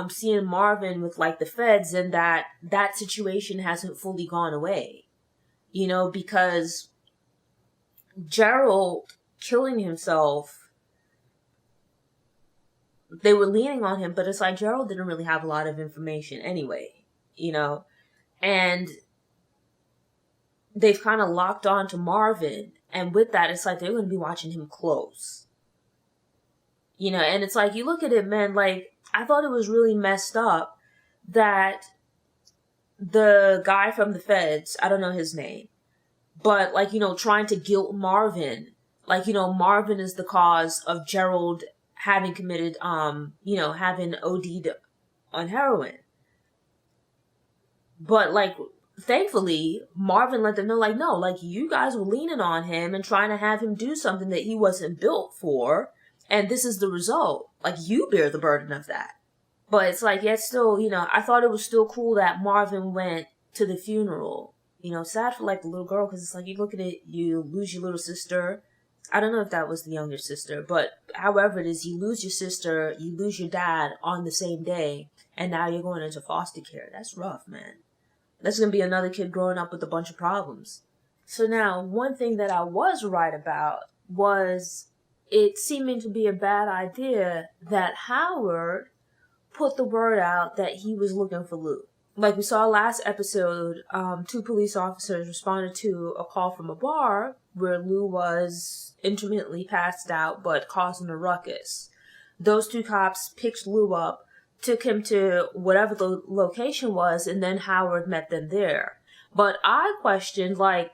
seeing Marvin with like the feds, and that situation hasn't fully gone away, because Gerald killing himself, they were leaning on him, but it's like Gerald didn't really have a lot of information anyway, and they've kind of locked on to Marvin, and with that, it's like they're going to be watching him close. And it's like, you look at it, man, like, I thought it was really messed up that the guy from the feds, I don't know his name, but, like, trying to guilt Marvin, like, Marvin is the cause of Gerald having committed, having OD'd on heroin. But, like, thankfully, Marvin let them know, like, no, like, you guys were leaning on him and trying to have him do something that he wasn't built for. And this is the result. Like, you bear the burden of that. But it's like, yet still, I thought it was still cool that Marvin went to the funeral. Sad for, like, the little girl, because it's like, you look at it, you lose your little sister. I don't know if that was the younger sister, but however it is, you lose your sister, you lose your dad on the same day, and now you're going into foster care. That's rough, man. That's going to be another kid growing up with a bunch of problems. So now, one thing that I was right about was it seeming to be a bad idea that Howard put the word out that he was looking for Lou. Like we saw last episode, 2 police officers responded to a call from a bar where Lou was intermittently passed out but causing a ruckus. Those 2 cops picked Lou up, took him to whatever the location was, and then Howard met them there. But I questioned, like,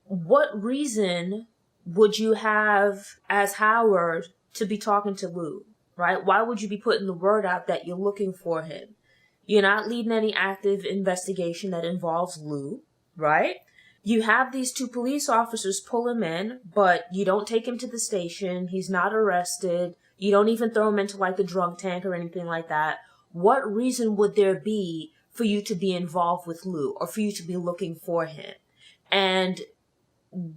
what reason would you have as Howard to be talking to Lou, right? Why would you be putting the word out that you're looking for him? You're not leading any active investigation that involves Lou, right? You have these 2 police officers pull him in, but you don't take him to the station. He's not arrested. You don't even throw him into like the drunk tank or anything like that. What reason would there be for you to be involved with Lou or for you to be looking for him? And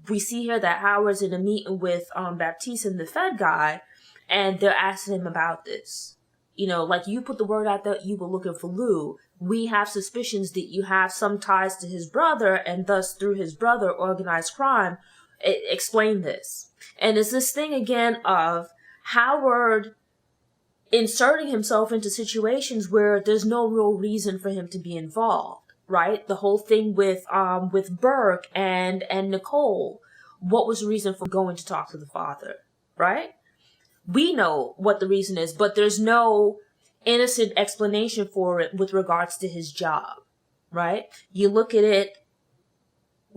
we see here that Howard's in a meeting with Baptiste and the Fed guy, and they're asking him about this. Like, you put the word out that you were looking for Lou. We have suspicions that you have some ties to his brother, and thus through his brother, organized crime. Explain this. And it's this thing again of Howard inserting himself into situations where there's no real reason for him to be involved. Right? The whole thing with Burke and Nicole. What was the reason for going to talk to the father? Right? We know what the reason is, but there's no innocent explanation for it with regards to his job. Right? You look at it,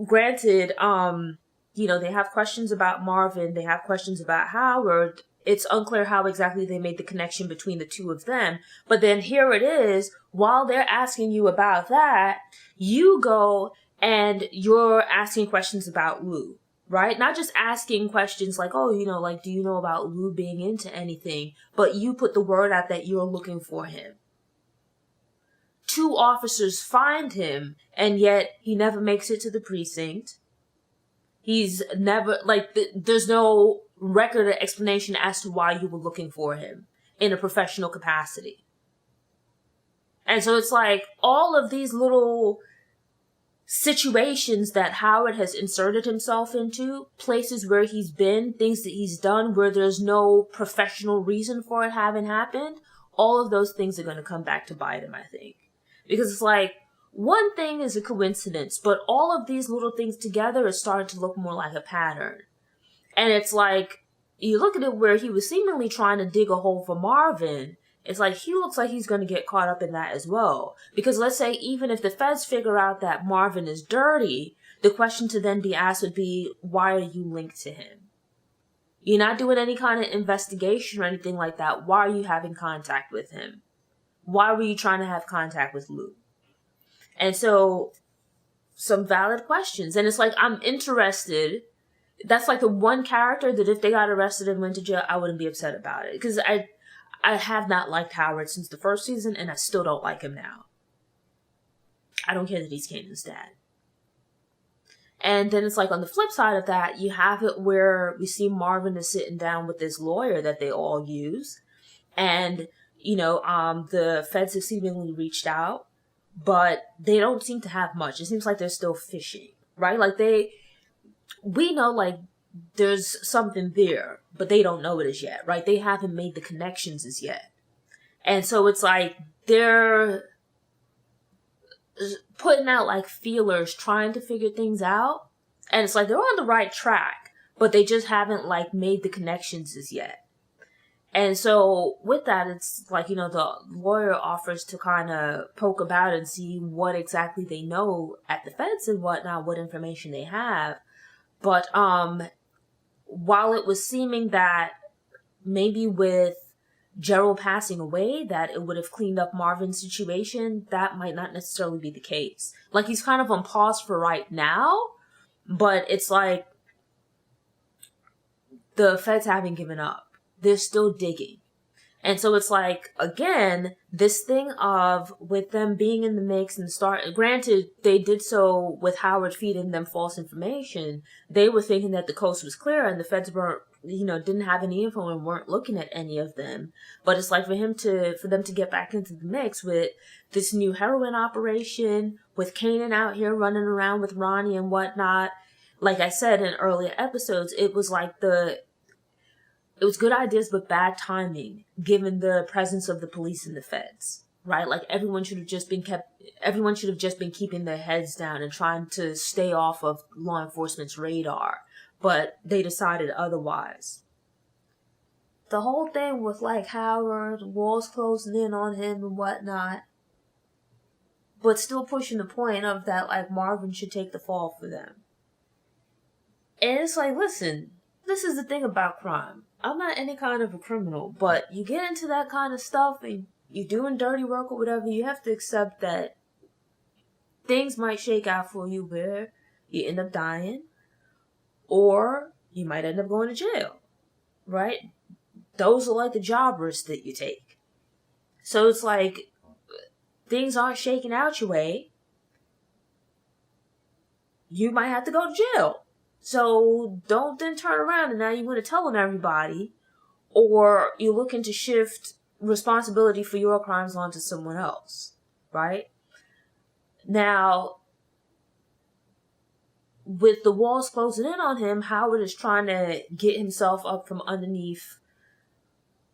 granted, they have questions about Marvin, they have questions about Howard. It's unclear how exactly they made the connection between the 2 of them. But then here it is, while they're asking you about that, you go and you're asking questions about Lou, right? Not just asking questions like, oh, like, do you know about Lou being into anything? But you put the word out that you're looking for him. 2 officers find him, and yet he never makes it to the precinct. He's never, like, there's no record or explanation as to why you were looking for him in a professional capacity. And so it's like all of these little situations that Howard has inserted himself into, places where he's been, things that he's done where there's no professional reason for it having happened, all of those things are going to come back to bite him, I think. Because it's like, one thing is a coincidence, but all of these little things together is starting to look more like a pattern. And it's like, you look at it where he was seemingly trying to dig a hole for Marvin. It's like, he looks like he's going to get caught up in that as well. Because let's say, even if the feds figure out that Marvin is dirty, the question to then be asked would be, why are you linked to him? You're not doing any kind of investigation or anything like that. Why are you having contact with him? Why were you trying to have contact with Lou? And so, some valid questions. And it's like, I'm interested. That's like the one character that if they got arrested and went to jail, I wouldn't be upset about it. Because I have not liked Howard since the first season, and I still don't like him now. I don't care that he's Kanan's dad. And then it's like, on the flip side of that, you have it where we see Marvin is sitting down with this lawyer that they all use. And, The feds have seemingly reached out, but they don't seem to have much. It seems like they're still fishing, right? Like we know like there's something there, but they don't know it as yet, right? They haven't made the connections as yet. And so it's like they're putting out like feelers, trying to figure things out. And it's like they're on the right track, but they just haven't like made the connections as yet. And so with that, it's like, the lawyer offers to kind of poke about and see what exactly they know at the feds and whatnot, what information they have. But while it was seeming that maybe with Gerald passing away, that it would have cleaned up Marvin's situation, that might not necessarily be the case. Like, he's kind of on pause for right now, but it's like the feds haven't given up. They're still digging. And so it's like, again, this thing of with them being in the mix and granted, they did so with Howard feeding them false information. They were thinking that the coast was clear and the feds weren't, didn't have any info and weren't looking at any of them. But it's like for them to get back into the mix with this new heroin operation, with Kanan out here running around with Ronnie and whatnot. Like I said in earlier episodes, it was like it was good ideas, but bad timing, given the presence of the police and the feds, right? Like everyone should have just been keeping their heads down and trying to stay off of law enforcement's radar, but they decided otherwise. The whole thing with like Howard, walls closing in on him and whatnot, but still pushing the point of that like Marvin should take the fall for them. And it's like, listen, this is the thing about crime. I'm not any kind of a criminal, but you get into that kind of stuff and you're doing dirty work or whatever, you have to accept that things might shake out for you where you end up dying or you might end up going to jail, right? Those are like the job risks that you take. So it's like things aren't shaking out your way. You might have to go to jail. So don't then turn around and now you want to tell on everybody, or you're looking to shift responsibility for your crimes onto someone else, right? Now, with the walls closing in on him, Howard is trying to get himself up from underneath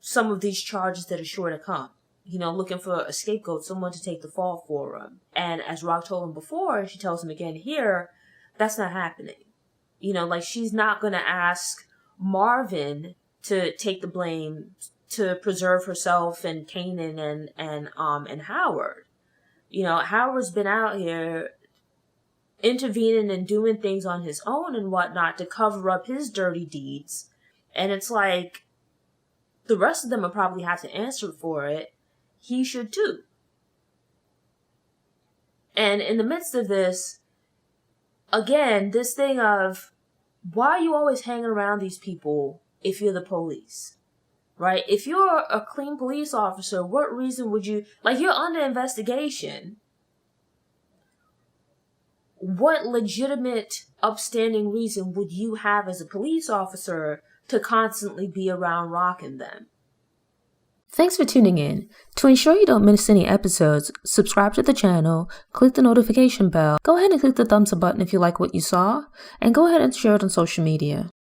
some of these charges that are sure to come. Looking for a scapegoat, someone to take the fall for him. And as RAQ told him before, she tells him again here, that's not happening. Like she's not going to ask Marvin to take the blame to preserve herself and Kanan and Howard. Howard's been out here intervening and doing things on his own and whatnot to cover up his dirty deeds. And it's like the rest of them will probably have to answer for it. He should too. And in the midst of this, again, this thing of, why are you always hanging around these people if you're the police, right? If you're a clean police officer, what reason would you, like you're under investigation, what legitimate, upstanding reason would you have as a police officer to constantly be around rocking them? Thanks for tuning in. To ensure you don't miss any episodes, subscribe to the channel, click the notification bell, go ahead and click the thumbs up button if you like what you saw, and go ahead and share it on social media.